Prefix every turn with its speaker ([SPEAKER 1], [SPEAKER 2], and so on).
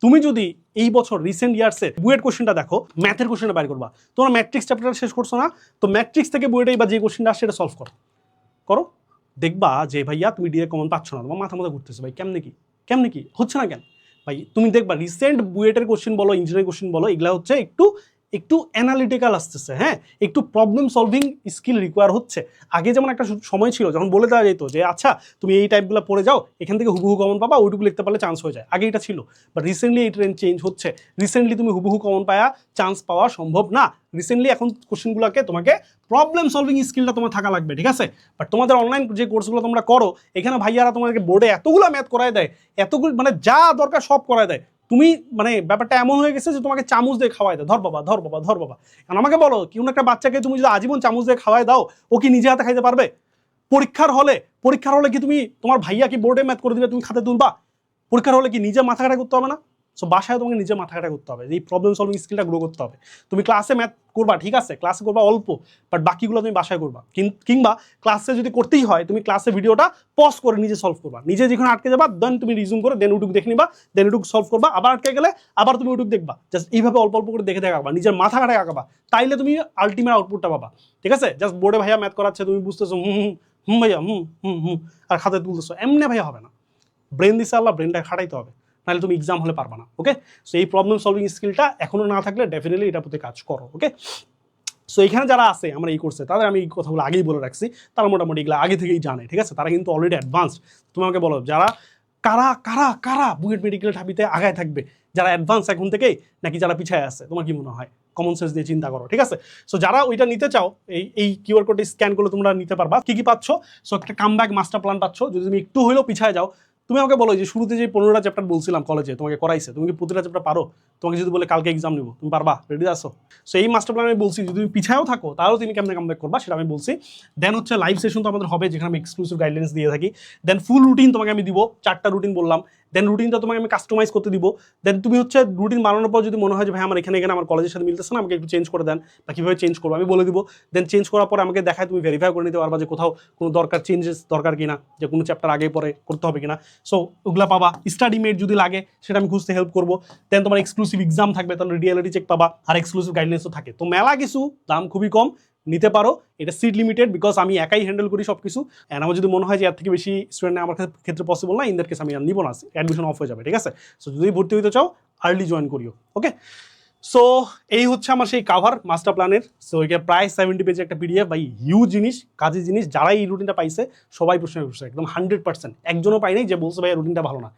[SPEAKER 1] তুমি যদি এই বছর রিসেন্ট ইয়ার্সে বুয়েট কোশ্চেনটা দেখো, ম্যাথের কোশ্চেনটা বাইর করবা, তোমরা ম্যাট্রিক্স চ্যাপ্টারটা শেষ করছো না, তো ম্যাট্রিক্স থেকে বুয়েটে বা যে কোশ্চেনটা আসছে এটা সলভ করো করো, দেখবা যে ভাইয়া তুমি ডিরেক্ট কমন পাচ্ছ না, তোমার মাথা ঘুরতেছে, ভাই কেমনে কি হচ্ছে না কেন ভাই। তুমি দেখবা রিসেন্ট বুয়েটের কোশ্চেন বলো, ইঞ্জিনিয়ারিং কোশ্চেন বলো, এগুলা হচ্ছে একটু অ্যানালিটিক্যাল আসতেছে, হ্যাঁ, একটু প্রবলেম সলভিং স্কিল রিকোয়ার হচ্ছে। আগে যেমন একটা সময় ছিল যখন বলে দেওয়া যেত যে আচ্ছা তুমি এই টাইপগুলো পড়ে যাও, এখান থেকে হুবহু কমন পাবা, ওইটুকু লিখতে পারলে চান্স হয়ে যায়, আগে এটা ছিল। বাট রিসেন্টলি এই ট্রেন্ড চেঞ্জ হচ্ছে, রিসেন্টলি তুমি হুবহু কমন পাওয়া চান্স পাওয়া সম্ভব না। রিসেন্টলি এখন কোশ্চেনগুলোকে তোমাকে প্রবলেম সলভিং স্কিলটা তোমার থাকা লাগবে, ঠিক আছে। বাট তোমাদের অনলাইন যে কোর্সগুলো তোমরা করো, এখানে ভাইয়ারা তোমাদেরকে বোর্ডে এতগুলো ম্যাথ করায় দেয়, এতগুলো মানে যা দরকার সব করায় দেয়, তুমি মানে ব্যাপারটা এমন হয়ে গেছে যে তোমাকে চামচ দিয়ে খাওয়াই দাও, ধর বাবা ধর বাবা ধর বাবা। কারণ আমাকে বলো, কোনো একটা বাচ্চাকে তুমি যদি আজীবন চামচ দিয়ে খাওয়াই দাও, ও কি নিজে হাতে খাইতে পারবে? পরীক্ষার হলে কি তুমি তোমার ভাইয়া কি বোর্ডে ম্যাথ করে দিবে, তুমি খাতে তুলবা? পরীক্ষার হলে কি নিজে মাথা খাটা করতে হবে না? সো বাসায় তোমাকে নিজে মাথা খাটা করতে হবে, এই প্রবলেম সলভিং স্কিলটা গ্রো করতে হবে। তুমি ক্লাসে ম্যাথ করবা, ঠিক আছে, ক্লাসে করবা অল্প, বাট বাকিগুলো তুমি বাসায় করবা। কিংবা ক্লাসে যদি করতেই হয়, তুমি ক্লাসে ভিডিওটা পজ করে নিজে সলভ করবা, নিজে যেখানে আটকে যাবা দেন তুমি রিজুম করে দেন ইউটিউব দেখে নিবা, দেন ইউটিউব সলভ করবা, আবার আটকে গেলে আবার তুমি ইউটিউব দেখবা, জাস্ট এইভাবে অল্প অল্প করে দেখে আঁকাবা, নিজের মাথা খাটায় আঁকাবা, তাইলে তুমি আলটিমেট আউটপুটটা পাবা, ঠিক আছে। জাস্ট বোর্ডে ভাইয়া ম্যাথ করাচ্ছে, তুমি বুঝতেছো হুম ভাইয়া হুম আর খাতে তুলতেছো, এমনি ভাইয়া হবে না। ব্রেন দিছে আল্লাহ, ব্রেনটা খাটাইতে হবে, নাহলে তুমি এক্সাম হলে পারবা না। ওকে, সো এই প্রবলেম সলভিং স্কিলটা এখনো না থাকলে ডেফিনেটলি এটার প্রতি কাজ করো। ওকে, সো এখানে যারা আছে আমরা এই কোর্সে, তাদের আমি এই কথাগুলো আগেই বলে রাখছি, তারা মোটামুটি এগুলো আগে থেকেই জানে, ঠিক আছে, তারা কিন্তু অলরেডি অ্যাডভান্সড। তুমি আমাকে বলো যারা কারা কারা কারা বুয়েট মেডিকেল ঢাবিতে আগায় থাকবে, যারা অ্যাডভান্স এখন থেকেই নাকি যারা পিছায় আছে, তোমার কি মনে হয়? কমন সেন্স দিয়ে চিন্তা করো, ঠিক আছে। সো যারা ওইটা নিতে চাও, এই কিউআর কোডে স্ক্যান করলে তোমরা নিতে পারবা। কি পাচ্ছ? সো একটা কামব্যাক মাস্টার প্ল্যান পাচ্ছ, যদি তুমি একটু হলেও পিছায় যাও। তুমি আমাকে বলো যে শুরুতে যে 15টা চ্যাপ্টার বলছিলাম কলেজে তোমাকে করাইছে, তুমি কি প্রতিটা চ্যাপ্টার পারো? তোমাকে যদি বলে কালকে এক্সাম নিবো, তুমি পারবা? রেডি আছো? সো এই মাস্টার প্ল্যান আমি বলছি, যদি তুমি পিছায়ও থাকো তাহলেও তুমি কেমনে কামব্যাক করবা সেটা আমি বলছি। দেন হচ্ছে লাইভ সেশন তো আমাদের হবে, যেখানে আমি এক্সক্লুসিভ গাইডলাইন্স দিয়ে থাকি। দেন ফুল রুটিন তোমাকে আমি দিব, 4টা রুটিন বললাম। দেন রুটিনটা তোমাকে আমি কাস্টমাইজ করতে দিব। দেন তুমি হচ্ছে রুটিন বানানোর পর যদি মনে হয় যে ভাই আমার এখানে আমার কলেজের সাথে মিলতেছে না, আমাকে একটু চেঞ্জ করে দেন, বা কীভাবে চেঞ্জ করবো আমি বলে দিব। দেন চেঞ্জ করার পর আমাকে দেখায়, তুমি ভেরিফাই করে নিতে পারবা যে কোথাও কোনো চেঞ্জেস দরকার কিনা, যে কোনো চ্যাপ্টার আগে পরে করতে হবে কিনা। সো ওগুলা পাবা। স্টাডি মেট যদি লাগে সেটা আমি খুঁজতে হেল্প করবো। দেন তোমার এক্সক্লুসিভ এক্সাম থাকবে, তাহলে রিয়েলিটি চেক পাবা, আর এক্সক্লুসিভ গাইডলাইন্সও থাকে। তো মেলা কিছু, দাম খুবই কম, নিতে পারো। এটা সিট লিমিটেড, বিকজ আমি একাই হ্যান্ডেল করি সব কিছু। অ্যান্ড আমার যদি মনে হয় যে এর থেকে বেশি স্টুডেন্ট আমার ক্ষেত্রে পসিবল না, ইন দ্যাট কেস আমি আর নিব না, অ্যাডমিশন অফ হয়ে যাবে, ঠিক আছে। সো যদি ভর্তি হইতে চাও আর্লি জয়েন করিও। ওকে, সো এই হচ্ছে আমার সেই কাভার মাস্টার প্ল্যানের। সো এটা প্রায় 70 পেজের একটা পিডিএফ, ভাই হিউজ জিনিস, কাজের জিনিস। যারা এই রুটিনটা পাইছে সবাই প্রশ্ন করছে, একদম 100%, একজনও পাই নাই যে বলছে ভাই রুটিনটা ভালো না।